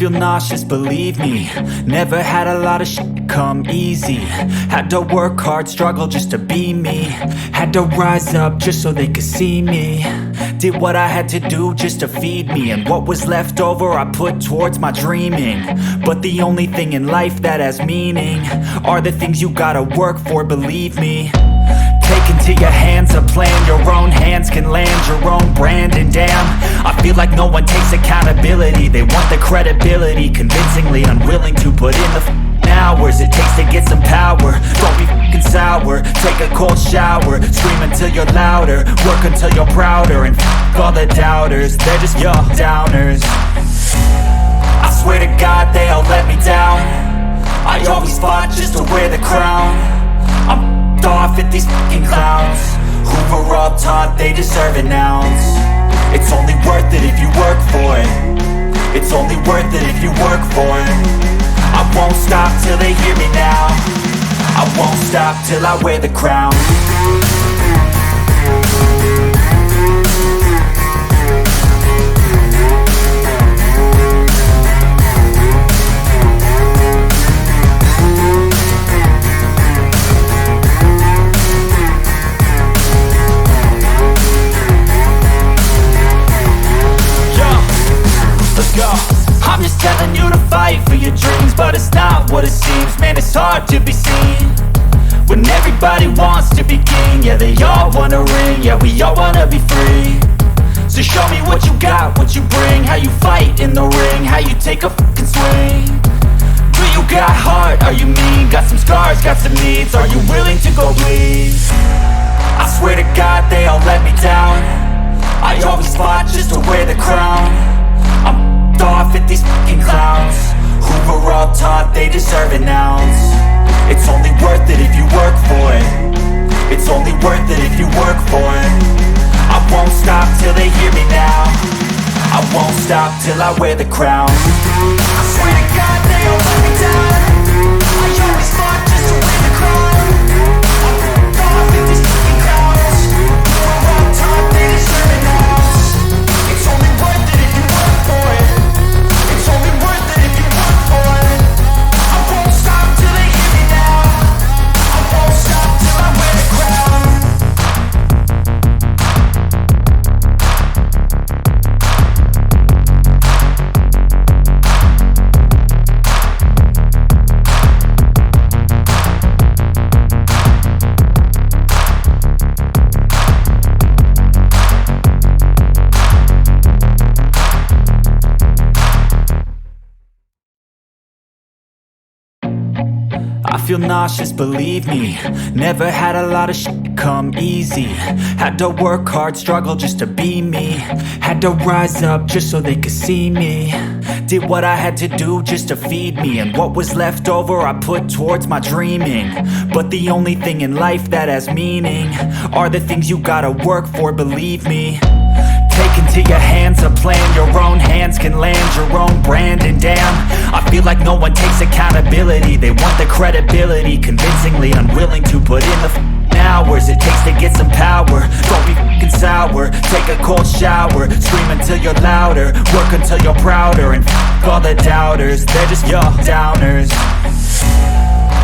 feel nauseous, believe me. Never had a lot of shit come easy. Had to work hard, struggle just to be me. Had to rise up just so they could see me. Did what I had to do just to feed me, and what was left over I put towards my dreaming. But the only thing in life that has meaning are the things you gotta work for, believe me. Take into your hands a plan, your own hands can land your own brand. And damn, I feel like no one takes accountability. They want the credibility, convincingly unwilling to put in the hours it takes to get some power. Don't be f***ing sour, take a cold shower. Scream until you're louder, work until you're prouder. And f*** all the doubters, they're just your downers. I swear to God they all let me down. I always fought just to wear the crown. I'm off at these fucking clowns who were all taught they deserve an ounce. It's only worth it if you work for it. It's only worth it if you work for it. I won't stop till they hear me now. I won't stop till I wear the crown. I'm just telling you to fight for your dreams, but it's not what it seems. Man, it's hard to be seen when everybody wants to be king. Yeah, they all wanna ring, yeah, we all wanna be free. So show me what you got, what you bring, how you fight in the ring, how you take a fucking swing. Do you got heart, are you mean? Got some scars, got some needs, are you willing to go bleed? I swear to God they all let me down. I always fought just to wear the crown. I'm off at these fucking clowns who were all taught they deserve an ounce. It's only worth it if you work for it. It's only worth it if you work for it. I won't stop till they hear me now. I won't stop till I wear the crown. I swear to God they all let me down. I always fought just to wear the crown. I'm off at these fucking clowns who were all taught they deserve an ounce. It's only worth it if you work for it. It's only worth it if you work for it. I won't stop till they hear me now. I won't stop till I wear the crown. I feel nauseous, believe me. Never had a lot of shit come easy. Had to work hard, struggle just to be me. Had to rise up just so they could see me. Did what I had to do just to feed me, and what was left over I put towards my dreaming. But the only thing in life that has meaning are the things you gotta work for, believe me. Take into your hands a plan, your own hands can land your own brand. And damn, I feel like no one takes accountability. They want the credibility, convincingly unwilling to put in the hours it takes to get some power. Don't be f***ing sour, take a cold shower. Scream until you're louder, work until you're prouder. And f*** all the doubters, they're just your downers.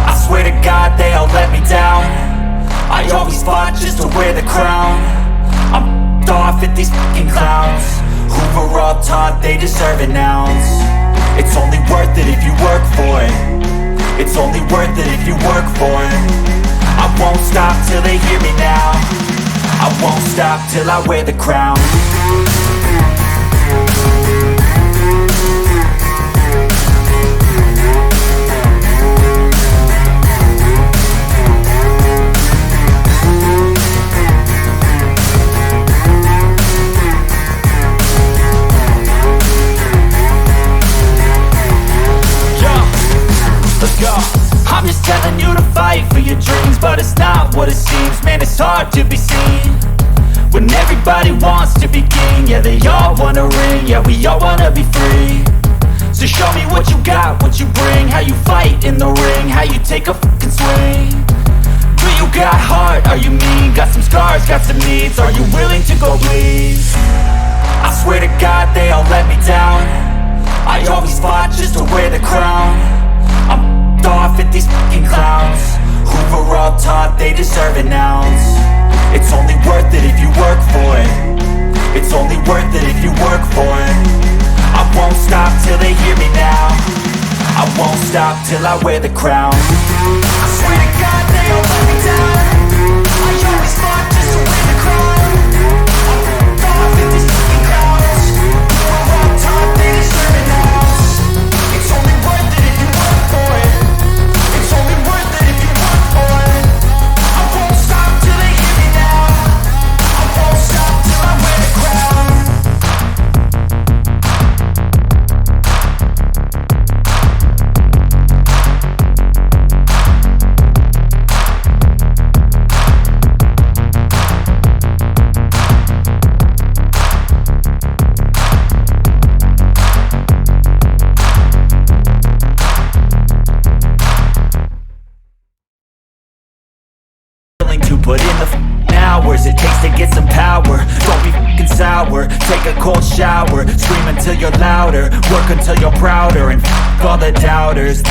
I swear to God they all let me down. I always fought just to wear the crown. I'm off at these fucking clowns who were all taught they deserve an ounce. It's only worth it if you work for it. It's only worth it if you work for it. I won't stop till they hear me now. I won't stop till I wear the crown. Let's go. I'm just telling you to fight for your dreams, but it's not what it seems. Man, it's hard to be seen when everybody wants to be king. Yeah, they all wanna ring, yeah, we all wanna be free. So show me what you got, what you bring, how you fight in the ring, how you take a fucking swing. Do you got heart, are you mean? Got some scars, got some needs, are you willing to go bleed? I swear to God they all let me down. I always fought just to wear the crown. I'm off at these fucking clowns who were all taught they deserve an ounce. It's only worth it if you work for it. It's only worth it if you work for it. I won't stop till they hear me now. I won't stop till I wear the crown. I swear to God they all let me down. I always fought just to win the crown. I'm off at these fucking clowns who were all taught they deserve an ounce. It's only worth it if you work for it. It's only worth it if you work for it. I won't stop till they hear me now. I won't stop till I wear the crown. To put in the hours it takes to get some power. Don't be fucking sour, take a cold shower. Scream until you're louder, work until you're prouder. And all the doubters.